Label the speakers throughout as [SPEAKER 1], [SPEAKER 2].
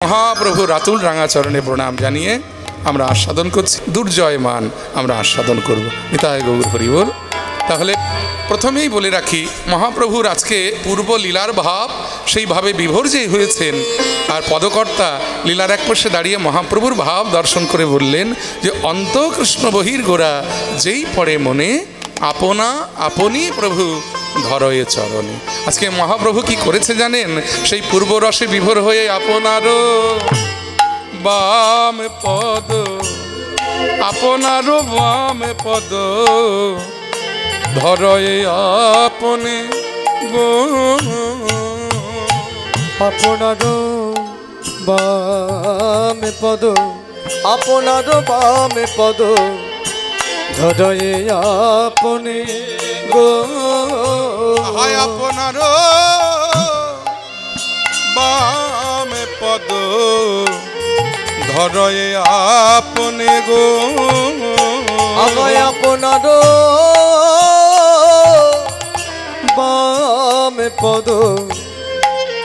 [SPEAKER 1] মহাপ্রভু রাতুল রাঙা চরণে প্রণাম জানিয়ে আমরা আস্বাদন করছি, দুর্জয়মান আমরা আস্বাদন করব। নিতাই গৌর হরি বল। তাহলে প্রথমেই বলে রাখি, মহাপ্রভুর আজকে পূর্ব লীলার ভাব সেইভাবে বিভোর যে হয়েছেন, আর পদকর্তা লীলার এক পাশে দাঁড়িয়ে মহাপ্রভুর ভাব দর্শন করে বললেন যে অন্ত কৃষ্ণ বহির গোরা যেই পড়ে মনে, আপনা আপনি প্রভু ধরয়ে চরণে। আজকে মহাপ্রভু কি করেছে জানেন? সেই পূর্ব রসে বিভোর হয়ে আপনারও বাম পদ, আপনারও বাম পদ ধরয়ে আপনে গো,
[SPEAKER 2] আপনারও বাম পদ, আপনারও বাম পদ ধরয়ে আপনে গো,
[SPEAKER 1] হায় আপনারও বাম পদ ধরয়ে আপনে গো,
[SPEAKER 2] আমায় আপনারও বাম পদ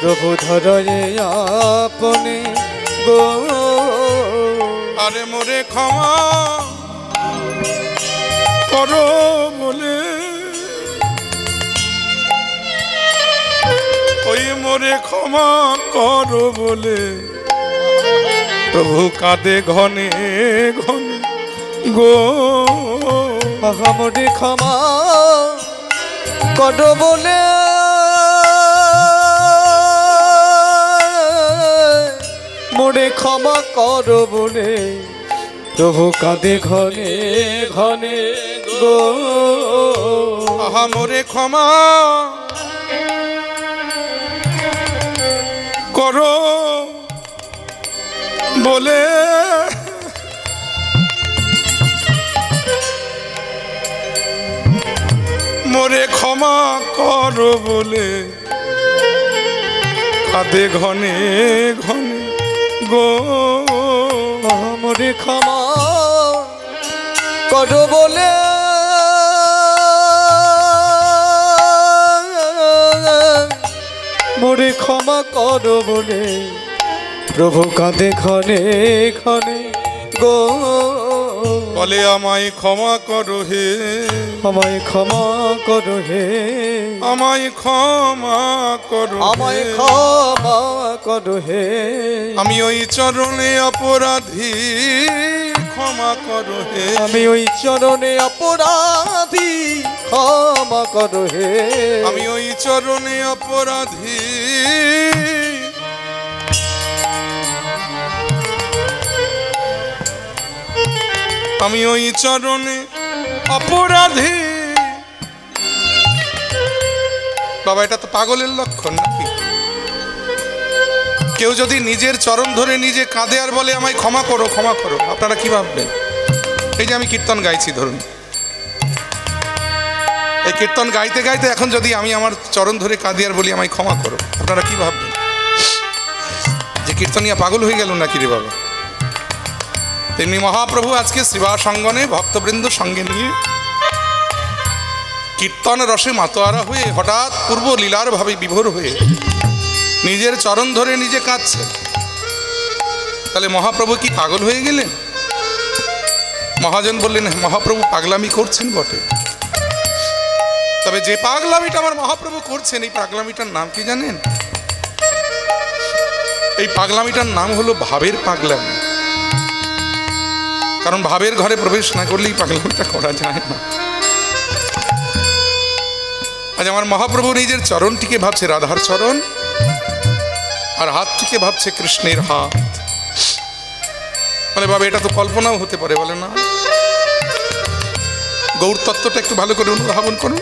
[SPEAKER 2] প্রভু ধরয়ে আপনে গো।
[SPEAKER 1] আরে মোরে ক্ষমা করো বলে, ওই মোরে ক্ষমা করো বলে প্রভু কাঁদে ঘনে ঘনে গো,
[SPEAKER 2] মোরে ক্ষমা করো বলে মোরে ক্ষমা করো বলে প্রভু কাঁদে ঘনে ঘনে গো,
[SPEAKER 1] আহা মোরে ক্ষমা করো বলে মোরে ক্ষমা করো বলে কাঁদে ঘনে ঘনে গো,
[SPEAKER 2] মোরে ক্ষমা করো বলে মোরে ক্ষমা করো বলে প্রভু কাঁদে ঘনে ঘনে গো,
[SPEAKER 1] বলে আমায় ক্ষমা করো হে,
[SPEAKER 2] আমায় ক্ষমা করো হে,
[SPEAKER 1] আমায় ক্ষমা করো,
[SPEAKER 2] আমায় ক্ষমা করো হে,
[SPEAKER 1] আমি ওই চরণে অপরাধী ক্ষমা করো হে,
[SPEAKER 2] আমি ওই চরণে অপরাধী ক্ষমা করো হে,
[SPEAKER 1] আমি ওই চরণে অপরাধী, আমি ওই চরণে অপরাধী। বাবা, এটা তো পাগলের লক্ষণ নাকি? কেউ যদি নিজের চরণ ধরে নিজে কাঁদে আর বলে আমায় ক্ষমা করো ক্ষমা করো, আপনারা কি ভাববেন? এই যে আমি কীর্তন গাইছি, ধরুন এই কীর্তন গাইতে গাইতে এখন যদি আমি আমার চরণ ধরে কাঁদি আর বলি আমায় ক্ষমা করো, আপনারা কি ভাববেন? যে কীর্তনিয়া পাগল হয়ে গেল নাকি রে বাবা? তেমনি মহাপ্রভু আজকে শ্রীবাস অঙ্গনে ভক্তবৃন্দ সঙ্গে নিয়ে কীর্তন রসে মাতোয়ারা হয়ে হঠাৎ পূর্ব লীলার ভাবে বিভোর হয়ে নিজের চরণ ধরে নিজে কাঁদছে। তাহলে মহাপ্রভু কি পাগল হয়ে গেলেন? মহাজন বললেন মহাপ্রভু পাগলামি করছেন বটে, তবে যে পাগলামিটা আমার মহাপ্রভু করছেন এই পাগলামিটার নাম কি জানেন? এই পাগলামিটার নাম হলো ভাবের পাগলামি। কারণ ভাবের ঘরে প্রবেশ না করলেই পাগলামিটা করা যায় না। আজ আমার মহাপ্রভু নিজের চরণটিকে ভাবছে রাধার চরণ, আর হাতটিকে ভাবছে কৃষ্ণের হাত। বলে বাবা, এটা তো কল্পনাও হতে পারে, বলে না? গৌর তত্ত্বটা একটু ভালো করে অনুধাবন করুন।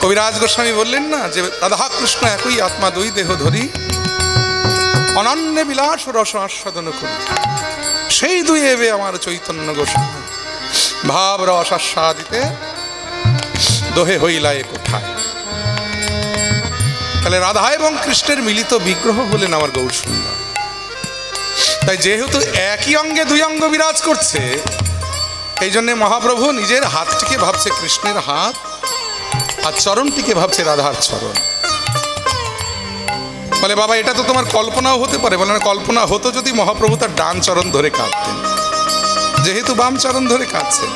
[SPEAKER 1] কবিরাজ গোস্বামী বললেন না যে রাধা কৃষ্ণ একই আত্মা, দুই দেহ ধরি অনন্য বিলাস রস আস্বাদন করি, সেই দুই এবে আমার চৈতন্য গোস্বামী ভাব রস আস্বাদিতে দোহে হইলায় কোথায়। তাহলে রাধা এবং কৃষ্ণের মিলিত বিগ্রহ হলেন আমার গৌর সুন্দর। তাই যেহেতু একই অঙ্গে দুই অঙ্গ বিরাজ করছে, এই জন্য মহাপ্রভু নিজের হাতটিকে ভাবছে কৃষ্ণের হাত, আর চরণটিকে ভাবছে রাধার চরণ। বলে বাবা এটা তো তোমার কল্পনাও হতে পারে। বলে না, কল্পনা হতো যদি মহাপ্রভু তার ডান চরণ ধরে কাঁদতেন, যেহেতু বাম চরণ ধরে কাঁদছেন।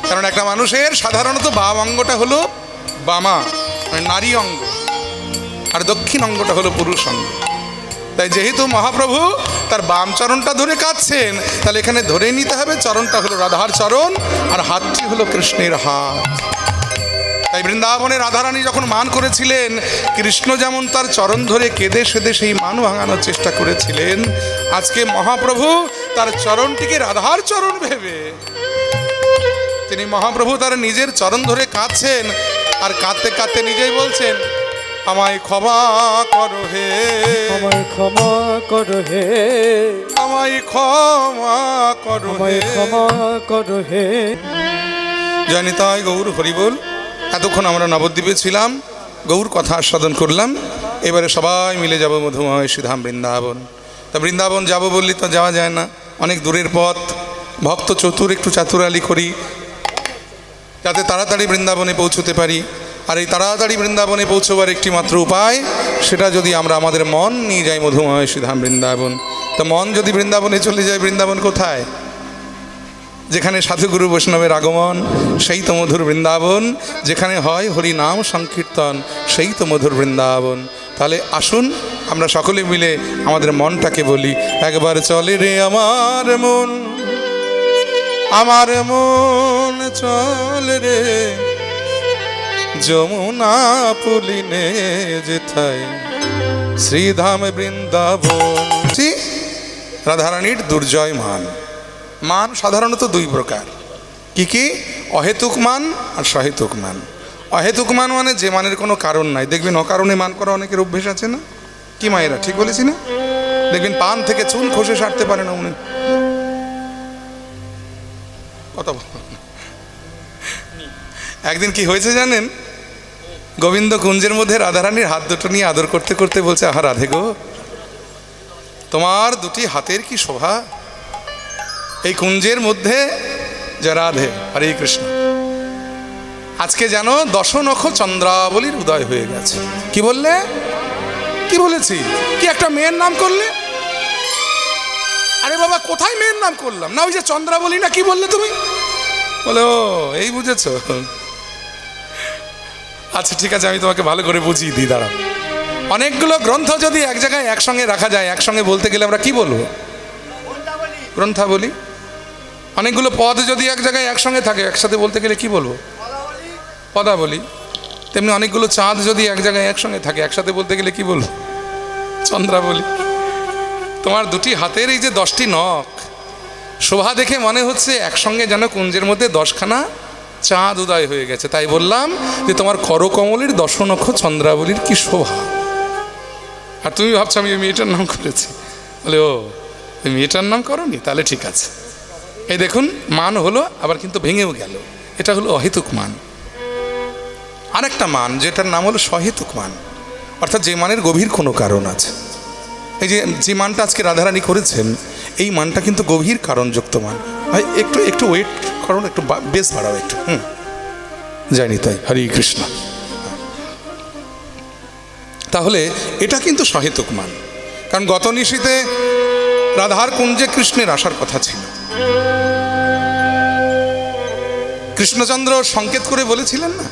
[SPEAKER 1] কারণ একটা মানুষের সাধারণত বাম অঙ্গটা হলো বামা, মানে নারী অঙ্গ, আর দক্ষিণ অঙ্গটা হলো পুরুষ অঙ্গ। তাই যেহেতু মহাপ্রভু তার বাম চরণটা ধরে কাঁদছেন, তাহলে এখানে ধরে নিতে হবে চরণটা হলো রাধার চরণ আর হাতটি হলো কৃষ্ণের হাত। তাই বৃন্দাবনে রাধারানী যখন মান করেছিলেন, কৃষ্ণ যেমন তার চরণ ধরে কেঁদে সেদে সেই মান ভাঙানোর চেষ্টা করেছিলেন, আজকে মহাপ্রভু তার চরণটিকে রাধার চরণ ভেবে তিনি মহাপ্রভু তার নিজের চরণ ধরে কাঁদছেন। আর কাঁদতে কাঁদতে নিজেই বলছেন, আমায় ক্ষমা করো হে,
[SPEAKER 2] আমায় ক্ষমা করো হে,
[SPEAKER 1] আমায় ক্ষমা করো হে,
[SPEAKER 2] আমায় ক্ষমা করো হে।
[SPEAKER 1] জানি তাই গৌর হরিবোল। এতক্ষণ আমরা নবদ্বীপে ছিলাম, গৌর কথা আস্বাদন করলাম। এবারে সবাই মিলে যাব মধুময় শ্রীধাম বৃন্দাবন। তা বৃন্দাবন যাব বললি তো যাওয়া যায় না, অনেক দূরের পথ। ভক্ত চতুর একটু চাতুরালি করি যাতে তাড়াতাড়ি বৃন্দাবনে পৌঁছতে পারি। আর এই তাড়াতাড়ি বৃন্দাবনে পৌঁছবার একটি মাত্র উপায়, সেটা যদি আমরা আমাদের মন নিয়ে যাই মধুময় শ্রীধাম বৃন্দাবন। তা মন যদি বৃন্দাবনে চলে যায়, বৃন্দাবন কোথায়? যেখানে সাধুগুরু বৈষ্ণবের আগমন, সেই তো মধুর বৃন্দাবন। যেখানে হয় হরি নাম সংকীর্তন, সেই তো মধুর বৃন্দাবন। তাহলে আসুন আমরা সকলে মিলে আমাদের মনটাকে বলি, একবার চলে রে আমার মন, আমার মন চলে রে যমুনা পুলিনে যেথায় শ্রীধাম বৃন্দাবন। রাধারানীর দুর্জয় মান। মান সাধারণত দুই প্রকার। কি কি? অহেতুক মান আর সহেতুক মান। অহেতুক মান মানে যে মানের কোনো কারণ নাই। দেখবেন অকারণে মান করা অনেকের অভ্যেস আছে না? কি মায়েরা ঠিক বলেছি না? দেখবেন পান থেকে চুন খসে সারতে পারে না উনি। কত একদিন কি হয়েছে জানেন? গোবিন্দ কুঞ্জের মধ্যে রাধারানীর হাত দুটো নিয়ে আদর করতে করতে বলছে, আহা রাধে গো, তোমার দুটি হাতের কি শোভা এই কুঞ্জের মধ্যে। যে রাধে, হরে কৃষ্ণ। আজকে যেন দশনখ চন্দ্রাবলীর উদয় হয়ে গেছে। কি বললে? কি বলেছি? কি একটা মেয়ের নাম করলে? আরে বাবা, কোথায় মেয়ের নাম করলাম? না ওই যে চন্দ্রাবলী না কি বললে তুমি? বলে ও এই বুঝেছো? আচ্ছা ঠিক আছে, আমি তোমাকে ভালো করে বুঝিয়ে দিই, দাঁড়াও। অনেকগুলো গ্রন্থ যদি এক জায়গায় একসঙ্গে রাখা যায়, একসঙ্গে বলতে গেলে আমরা কি বলবো? গ্রন্থাবলী। অনেকগুলো পদ যদি এক জায়গায় একসঙ্গে থাকে, একসাথে বলতে গেলে কি বলবো? পদাবলী। তেমনি অনেকগুলো চাঁদ যদি এক জায়গায় একসঙ্গে থাকে, একসাথে বলতে গেলে কি বলবো? চন্দ্রাবলী। তোমার দুটি হাতের এই যে 10টি নখ, শোভা দেখে মনে হচ্ছে একসঙ্গে যেন কুঞ্জের মধ্যে 10খানা চাঁদ উদয় হয়ে গেছে। তাই বললাম যে তোমার করকমলের দশনখ চন্দ্রাবলীর কি শোভা। আর তুমি ভাবছো আমি ওই মেয়েটার নাম করেছি। বলে ও ওই মেয়েটার নাম করনি? তাহলে ঠিক আছে। এই দেখুন, মান হলো, আবার কিন্তু ভেঙেও গেল। এটা হলো অহেতুক মান। আরেকটা মান যেটার নাম হলো সহেতুক মান, অর্থাৎ যে মানের গভীর কোনো কারণ আছে। এই যে মানটা আজকে রাধারানী করেছেন, এই মানটা কিন্তু গভীর কারণযুক্ত মান। ভাই একটু একটু ওয়েট করুন, একটু বেশ বাড়াও একটু। জানি তাই, হরে কৃষ্ণ। তাহলে এটা কিন্তু সহেতুক মান। কারণ গত নিশীতে রাধার কুঞ্জে কৃষ্ণের আসার কথা ছিল। কৃষ্ণচন্দ্র সংকেত করে বলেছিলেন না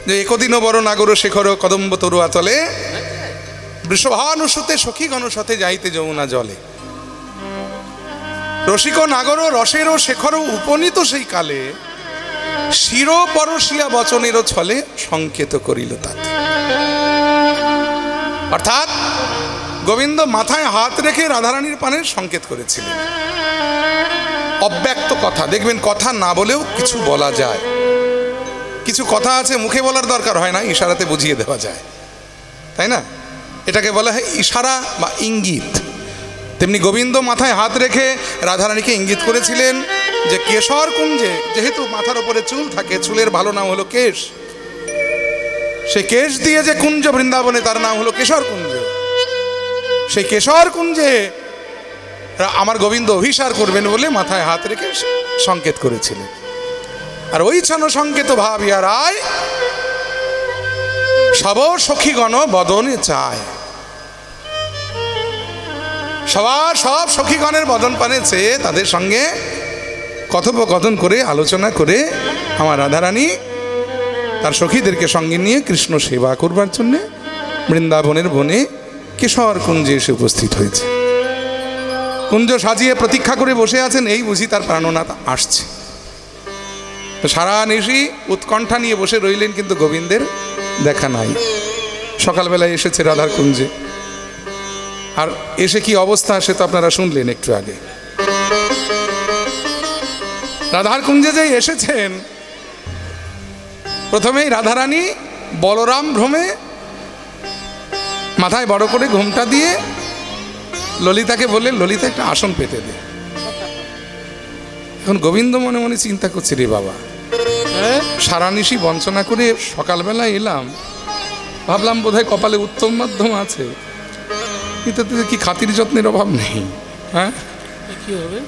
[SPEAKER 1] যে একদিন বড় নাগর শেখর কদম্ব তরু আতলে বৃষভানুসুতে সখী গণসতে যাইতে যমুনা জলে। রসিক নাগর রসেরও শেখর উপনীত সেই কালে শির পরশিয়া বচনেরও ছলে সংকেত করিল তাতে। অর্থাৎ গোবিন্দ মাথায় হাত রেখে রাধারানীর পানে সংকেত করেছিলেন। অব্যক্ত কথা, দেখবেন কথা না বলেও কিছু বলা যায়। কিছু কথা আছে মুখে বলার দরকার হয় না, ইশারাতে বুঝিয়ে দেওয়া যায়, তাই না? এটাকে বলা হয় ইশারা বা ইঙ্গিত। তেমনি গোবিন্দ মাথায় হাত রেখে রাধারানীকে ইঙ্গিত করেছিলেন যে কেশর কুঞ্জে, যেহেতু মাথার ওপরে চুল থাকে, চুলের ভালো নাম হলো কেশ, সেই কেশ দিয়ে যে কুঞ্জ বৃন্দাবনে তার নাম হলো কেশর কুঞ্জ। সেই কেশর কুঞ্জে আমার গোবিন্দ অভিসার করবেন বলে মাথায় হাত রেখে সংকেত করেছিলেন। আর ওই ছন সংকেত ভাবিয়া রায় সব সখীগণ বদনে চায়, সবার সব সখীগণের বদন পানে চেয়ে তাদের সঙ্গে কথোপকথন করে আলোচনা করে আমার রাধারানী তার সখীদেরকে সঙ্গে নিয়ে কৃষ্ণ সেবা করবার জন্যে বৃন্দাবনের বনে কেশর কুঞ্জে এসে উপস্থিত হয়েছে। কুঞ্জ সাজিয়ে প্রতীক্ষা করে বসে আছেন, এই বুঝি তার প্রাণনাথ আসছে। সারা নিশি উৎকণ্ঠা নিয়ে বসে রইলেন, কিন্তু গোবিন্দের দেখা নাই। সকালবেলায় এসেছে রাধার কুঞ্জে, আর এসে কি অবস্থা সে তো আপনারা শুনলেন একটু আগে। রাধার কুঞ্জে যে এসেছেন, প্রথমেই রাধারানী বলরাম ভ্রমে মাথায় বড় করে ঘোমটা দিয়ে ললিতাকে বললেন, ললিতা একটা আসন পেতে দে। এখন গোবিন্দ মনে মনে চিন্তা করছে, রে বাবা, সারা নিশি বঞ্চনা করে সকালবেলা এলাম, ভাবলাম বোধহয় কপালে উত্তম মাধ্যম আছে, কিন্তু কি খাতির যত্নের অভাব নেই। হ্যাঁ, কি হবে,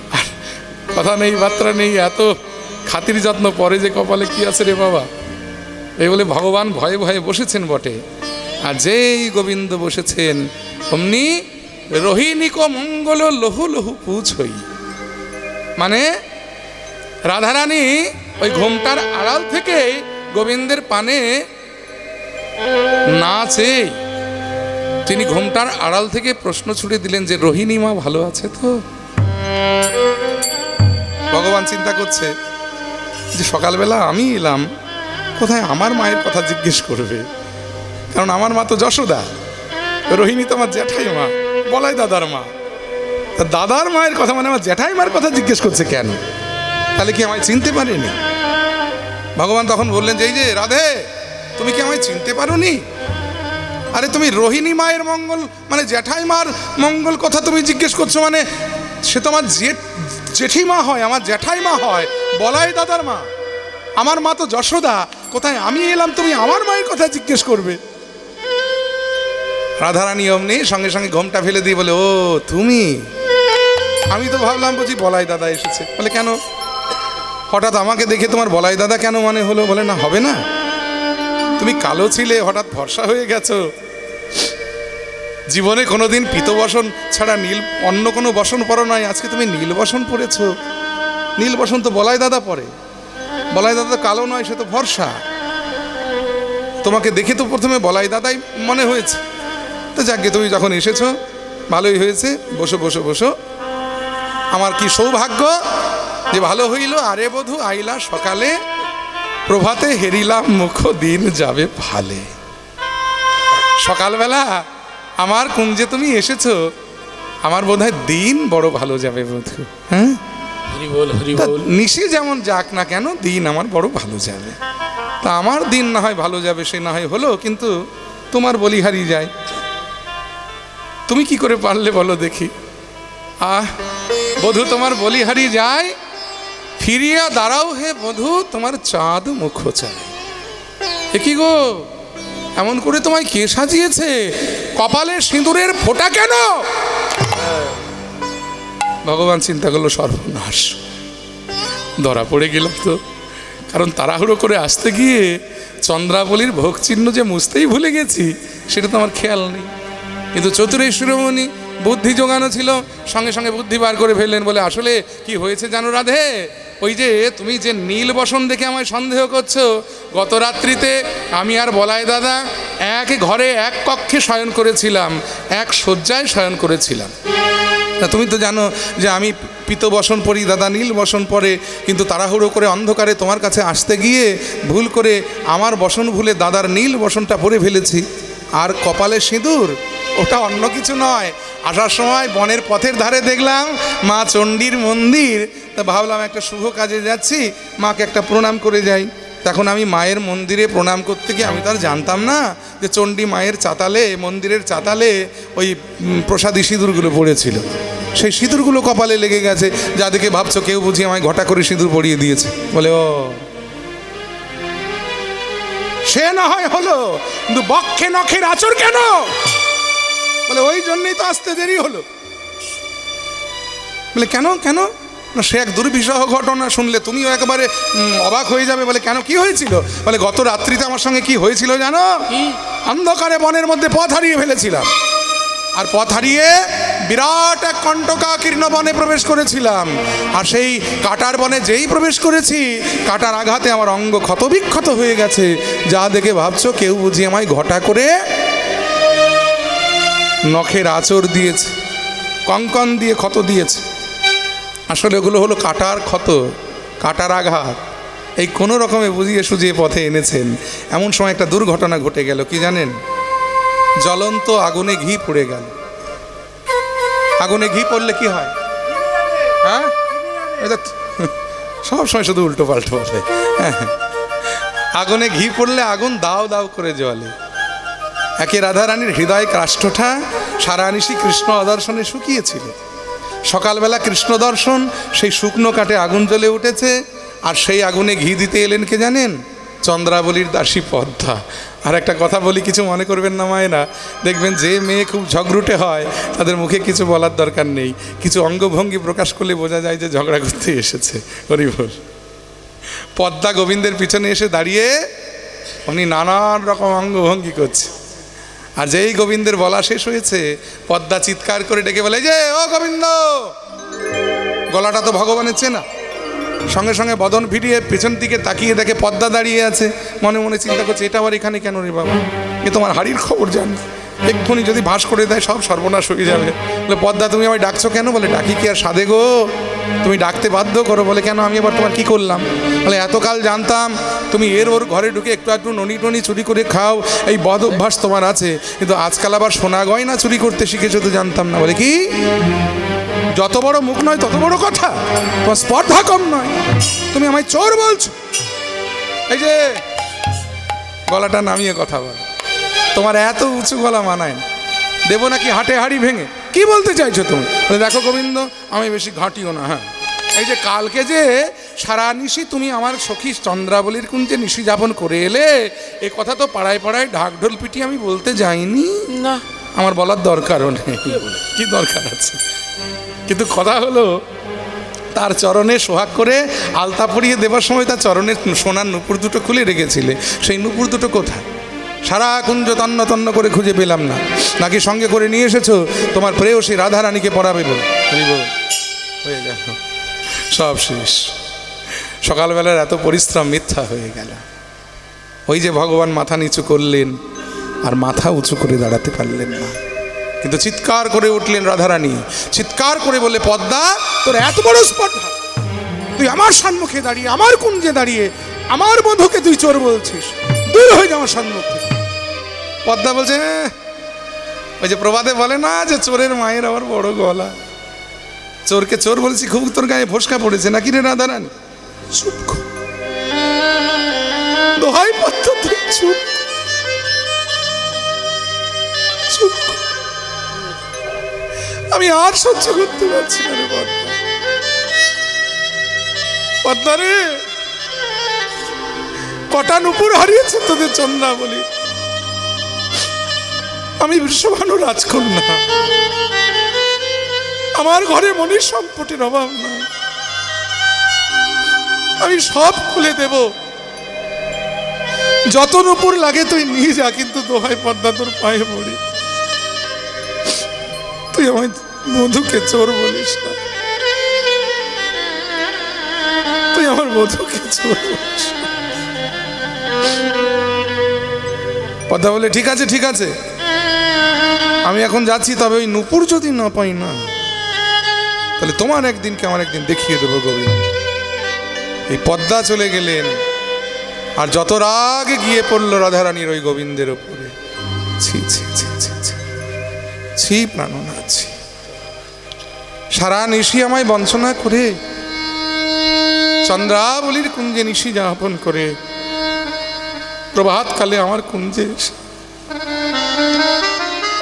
[SPEAKER 1] কথা নেই বার্তা নেই, এত খাতির যত্ন পরে যে কপালে কি আছে রে বাবা। এই বলে ভগবান ভয়ে ভয়ে বসেছেন বটে, আর যেই গোবিন্দ বসেছেন অমনি রোহিণীক মঙ্গল লহু লহু পুছ হই, মানে রাধারানী ওই ঘোমটার আড়াল থেকে গোবিন্দের পানে না চেয়ে তিনি ঘোমটার আড়াল থেকে প্রশ্ন ছুড়ে দিলেন যে রোহিণী মা ভালো আছে তো? ভগবান চিন্তা করছে যে সকালবেলা আমি এলাম, কোথায় আমার মায়ের কথা জিজ্ঞেস করবে, কারণ আমার মা তো যশোদা, রোহিণী তো আমার জ্যাঠাই মা, বলাই দাদার মা। তা দাদার মায়ের কথা মানে আমার জ্যাঠাই মার কথা জিজ্ঞেস করছে কেন? তাহলে কি আমায় চিনতে পারেনি? ভগবান তখন বললেন যে এই যে রাধে, তুমি কি আমায় চিনতে পারোনি? আরে তুমি রোহিণী মায়ের মঙ্গল মানে জ্যাঠাই মার মঙ্গল কথা তুমি জিজ্ঞেস করছো, মানে সে তো আমার জেঠিমা হয়, আমার জ্যাঠাই মা হয়, বলাই দাদার মা। আমার মা তো যশোদা, কোথায় আমি এলাম তুমি আমার মায়ের কথা জিজ্ঞেস করবে? রাধারানী অমনি সঙ্গে সঙ্গে ঘোমটা ফেলে দিয়ে বলে, ও তুমি? আমি তো ভাবলাম বুঝি বলাই দাদা এসেছে। বলে কেন, হঠাৎ আমাকে দেখে তোমার বলাই দাদা কেন মানে হলো? বলে না, হবে না, তুমি কালো ছিলে, হঠাৎ ফর্সা হয়ে গেছো, জীবনে কোনোদিন পিতবসন ছাড়া নীল অন্য কোনো বসন পরো নয়, আজকে তুমি নীল বসন পরেছো। নীল বসন তো বলাই দাদা পরে, বলাই দাদা কালো নয়, সে তো ফর্সা। তোমাকে দেখে তো প্রথমে বলাই দাদাই মনে হয়েছে। তো যাকে তুমি যখন এসেছো ভালোই হয়েছে, বসো বসো বসো। আমার কি সৌভাগ্য যে ভালো হইল, আরে বধূ আইলা সকালে, প্রভাতে হেরিলাম মুখ দিন যাবে ভালে। সকালবেলা আমার কুঞ্জে তুমি এসেছো, আমার বোধহয় দিন বড় ভালো যাবে বধূ। হ্যাঁ, নিশি যেমন যাক না কেন, দিন আমার বড় ভালো যাবে। তা আমার দিন না হয় ভালো যাবে, সে না হয় হলো, কিন্তু তোমার বলিহারি যায়। তুমি কি করে পারলে বলো দেখি? বধূ তোমার বলিহারি যায়, ফিরিয়া দাঁড়াও হে বধূ, তোমার চাঁদ মুখ চায়। এ কি গো, এমন করে তোমায় কে সাজিয়েছে? কপালে সিঁদুরের ফোঁটা কেন? ভগবান চিন্তা করলো, সর্বনাশ, ধরা পড়ে গেলাম তো। কারণ তাড়াহুড়ো করে আসতে গিয়ে চন্দ্রাবলীর ভোগ চিহ্ন যে মুছতেই ভুলে গেছি, সেটা তো আমার খেয়াল নেই। কিন্তু চতুরের শিরোমণি বুদ্ধি জোগানো ছিল, সঙ্গে সঙ্গে বুদ্ধি বার করে ফেললেন। বলে আসলে কি হয়েছে জানো রাধে, ওই যে তুমি যে নীল বসন দেখে আমায় সন্দেহ করছো, গত রাত্রিতে আমি আর বলাই দাদা এক ঘরে এক কক্ষে শয়ন করেছিলাম, এক শয্যায় শয়ন করেছিলাম। তা তুমি তো জানো যে আমি পিত বসন পরি, দাদা নীল বসন পরে, কিন্তু তাড়াহুড়ো করে অন্ধকারে তোমার কাছে আসতে গিয়ে ভুল করে আমার বসন ভুলে দাদার নীল বসনটা পরে ফেলেছি। আর কপালে সিঁদুর, ওটা অন্য কিছু নয়। আসার সময় বনের পথের ধারে দেখলাম মা চণ্ডীর মন্দির, তা ভাবলাম একটা শুভ কাজে যাচ্ছি, মাকে একটা প্রণাম করে যাই। তখন আমি মায়ের মন্দিরে প্রণাম করতে গিয়ে আমি তো আর জানতাম না যে চণ্ডী মায়ের চাতালে, মন্দিরের চাতালে ওই প্রসাদী সিঁদুরগুলো পড়েছিল। সেই সিঁদুরগুলো কপালে লেগে গেছে, যাদেরকে ভাবছো কেউ বুঝি আমায় ঘটা করে সিঁদুর পরিয়ে দিয়েছে। বলে ও, সে না হয় হলো, কিন্তু বক্ষে নখের আঁচড় কেন? বলে ওই জন্যই তো আসতে দেরি হলো। বলে কেন কেন? না, সে এক দুর্বিষহ ঘটনা, শুনলে তুমিও একেবারে অবাক হয়ে যাবে। বলে কেন, কি হয়েছিল? বলে গত রাত্রিতে আমার সঙ্গে কি হয়েছিল জানো? অন্ধকারে বনের মধ্যে পথ হারিয়ে ফেলেছিলাম, আর পথ হারিয়ে বিরাট এক কণ্টকাকীর্ণ বনে প্রবেশ করেছিলাম। আর সেই কাটার বনে যেই প্রবেশ করেছি, কাটার আঘাতে আমার অঙ্গ ক্ষতবিক্ষত হয়ে গেছে। যা দেখে ভাবছো কেউ বুঝি আমায় ঘটা করে নখের আঁচড় দিয়েছে, কঙ্কন দিয়ে ক্ষত দিয়েছে। আসলে ওগুলো হলো কাটার ক্ষত, কাটার আঘাত। এই কোনো রকমে বুঝিয়ে সুঝিয়ে পথে এনেছেন। এমন সময় একটা দুর্ঘটনা ঘটে গেল, কি জানেন? জ্বলন্ত আগুনে ঘি পড়ে গেল। আগুনে ঘি পড়লে কি হয়? হ্যাঁ, সব সময় শুধু উল্টো পাল্টো বলে। আগুনে ঘি পড়লে আগুন দাও দাও করে জ্বলে। একে রাধারানীর হৃদয় কাষ্ঠটা সারা নিশি কৃষ্ণ অদর্শনে শুকিয়েছিল। সকালবেলা কৃষ্ণ দর্শন, সেই শুকনো কাঠে আগুন জ্বলে উঠেছে। আর সেই আগুনে ঘি দিতে এলেন কে জানেন? চন্দ্রাবলীর দাসী পদ্মা। আর একটা কথা বলি, কিছু মনে করবেন না মায়েরা, দেখবেন যে মেয়ে খুব ঝগড়ুটে হয় তাদের মুখে কিছু বলার দরকার নেই, কিছু অঙ্গভঙ্গি প্রকাশ করলে বোঝা যায় যে ঝগড়া করতে এসেছে। হরিবল। পদ্মা গোবিন্দের পিছনে এসে দাঁড়িয়ে উনি নানান রকম অঙ্গভঙ্গি করছে। আর যেই গোবিন্দের বলা শেষ হয়েছে, পদ্মা চিৎকার করে ডেকে বলে, যে ও গোবিন্দ। গলাটা তো ভগবানের চেনা। সঙ্গে সঙ্গে বদন ফিরিয়ে পেছন দিকে তাকিয়ে দেখে পদ্মা দাঁড়িয়ে আছে। মনে মনে চিন্তা করছে, এটা আবার এখানে কেন রে বাবা? এ তোমার হাড়ির খবর জানি, এক্ষুনি যদি ভাস করে দেয় সব সর্বনাশ হয়ে যাবে। বলে, পদ্মা তুমি আমায় ডাকছো কেন? বলে, ডাকি কি আর সাধে গো, তুমি ডাকতে বাধ্য করো। বলে, কেন, আমি এবার তোমার কি করলাম? বলে, এতকাল জানতাম তুমি এর ওর ঘরে ঢুকে একটু একটু ননি টনি চুরি করে খাও, এই বদ অভ্যাস তোমার আছে, কিন্তু আজকাল আবার সোনা গয়না চুরি করতে শিখেছো তো জানতাম না। বলে, কি? যত বড় মুখ নয় তত বড় কথা, তোমার স্পর্ধা কম নয়, তুমি আমায় চোর বলছো? এই যে গলাটা নামিয়ে কথা বল, তোমার এত উঁচু গলা মানায় না, দেবো নাকি হাটে হাড়ি ভেঙে? কি বলতে চাইছো তুমি? দেখো গোবিন্দ, আমি বেশি ঘাঁটিও না। হ্যাঁ, এই যে কালকে যে সারা নিশি তুমি আমার সখী চন্দ্রাবলীর কুঞ্জে নিশি যাপন করে এলে, এ কথা তো পাড়ায় পাড়ায় ঢাকঢোল পিটি আমি বলতে যাইনি না, আমার বলার দরকারও নেই। কি দরকার আছে? কিন্তু কথা হলো, তার চরণে সোহাগ করে আলতা পরিয়ে দেবার সময় তার চরণের সোনার নুপুর দুটো খুলে রেখেছিলে, সেই নুপুর দুটো কোথায়? সারা কুঞ্জ তন্ন তন্ন করে খুঁজে পেলাম না। নাকি সঙ্গে করে নিয়ে এসেছো তোমার প্রেয়সী রাধারানীকে পড়াবে বল? হয়ে গেল, সব শেষ। সকালবেলার এত পরিশ্রম মিথ্যা হয়ে গেল। ওই যে ভগবান মাথা নিচু করলেন, আর মাথা উঁচু করে দাঁড়াতে পারলেন না, কিন্তু চিৎকার করে উঠলেন রাধারানী। চিৎকার করে বলে, পদ্মা, তোর এত বড় স্পর্ধা, তুই আমার সম্মুখে দাঁড়িয়ে, আমার কুঞ্জে দাঁড়িয়ে আমার বধূকে তুই চোর বলছিস? দূর হয়ে যাও আমার সম্মুখে। পদ্মা বলছে, ওই যে প্রবাদে বলে না যে চোরের মায়ের আবার বড় গলা, চোরকে চোর বলছি, খুব তোর গায়ে ফোসকা পড়েছে নাকি রে রাধারানী? চুপ কর, দোহাই পদ্মা, তুই চুপ, চুপ। আমি আর সহ্য করতে পারছি না রে পদ্মা। পদ্মা রে, কটা নুপুর হারিয়েছে তোদের চন্দ্রাবলী। আমি বিশ্বভানু রাজকন্যা, আমার ঘরে মনির সম্পত্তির অভাব নাই, আমি সব খুলে দেব, যত নুপুর লাগে তুই নিয়ে যা, কিন্তু দোহাই পদ্মা তোর পায়ে পড়ি, তুই আমায় বধূকে চোর বলিস না, তুই আমার বধূকে চোর বলিস না। পদ্মা বলে, ঠিক আছে ঠিক আছে, আমি এখন যাচ্ছি, তবে ওই নুপুর যদি না পাই না, তাহলে তোমার একদিনকে আমার একদিন দেখিয়ে দেবো গোবিন্দ। এই পদ্মা চলে গেলেন, আর যত রাগে গিয়ে পড়লো রাধারানীর ওই গোবিন্দের উপরে। ছি ছি ছি ছি ছি, ছি প্রাণনাথ, ছি। সারা নিশি আমায় বঞ্চনা করে চন্দ্রাবলীর কুঞ্জে নিশি যাপন করে প্রভাতকালে আমার কুঞ্জে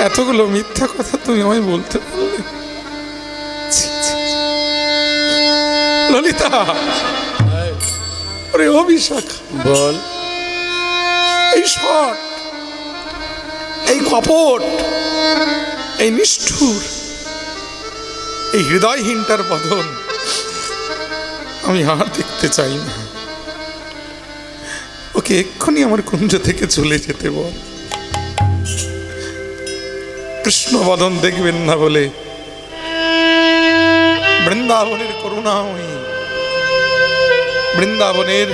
[SPEAKER 1] এতগুলো মিথ্যা কথা তুমি আমায় বলতে পারলে? ললিতা, ওরে অভিষেক বল, এই শট, এই কপট, এই নিষ্ঠুর, এই হৃদয়হীনটার বদন আমি আর দেখতে চাই না। ওকে এক্ষুনি আমার কুঞ্জ থেকে চলে যেতে বল। কৃষ্ণবদন দেখবেন না বলে বৃন্দাবনের করুণাময়ী, বৃন্দাবনের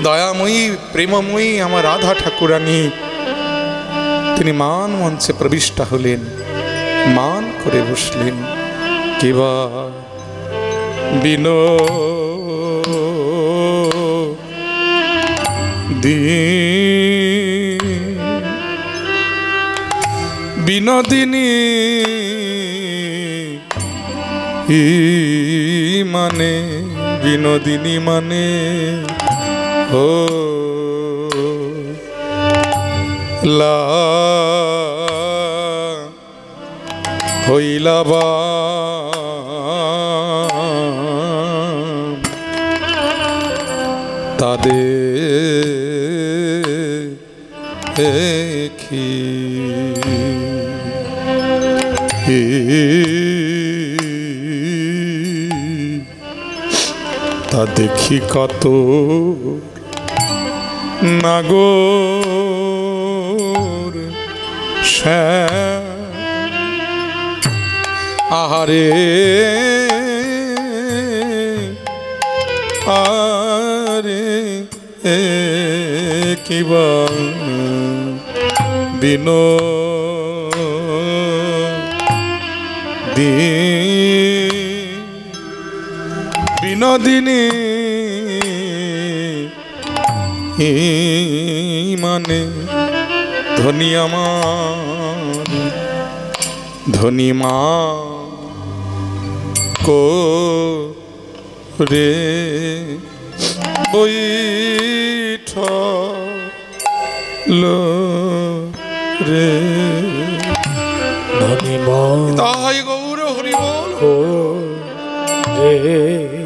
[SPEAKER 1] দয়াময়ী প্রেমময়ী আমার রাধা ঠাকুরানী তিনি মান মঞ্চে প্রবিষ্টা হলেন, মান করে বসলেন। কিবা বিনোদিনী মানে বিনোদিনী মানে ও লা হইলাবা তাদের দেখি তা দেখি কত নাগর আহারে আরে কিবা বিনোদিনী মানে ধনী আমার ধনী মা কো রে বৈঠ লো রে
[SPEAKER 2] ধনী মা
[SPEAKER 1] তাই গৌর হরি বল
[SPEAKER 2] রে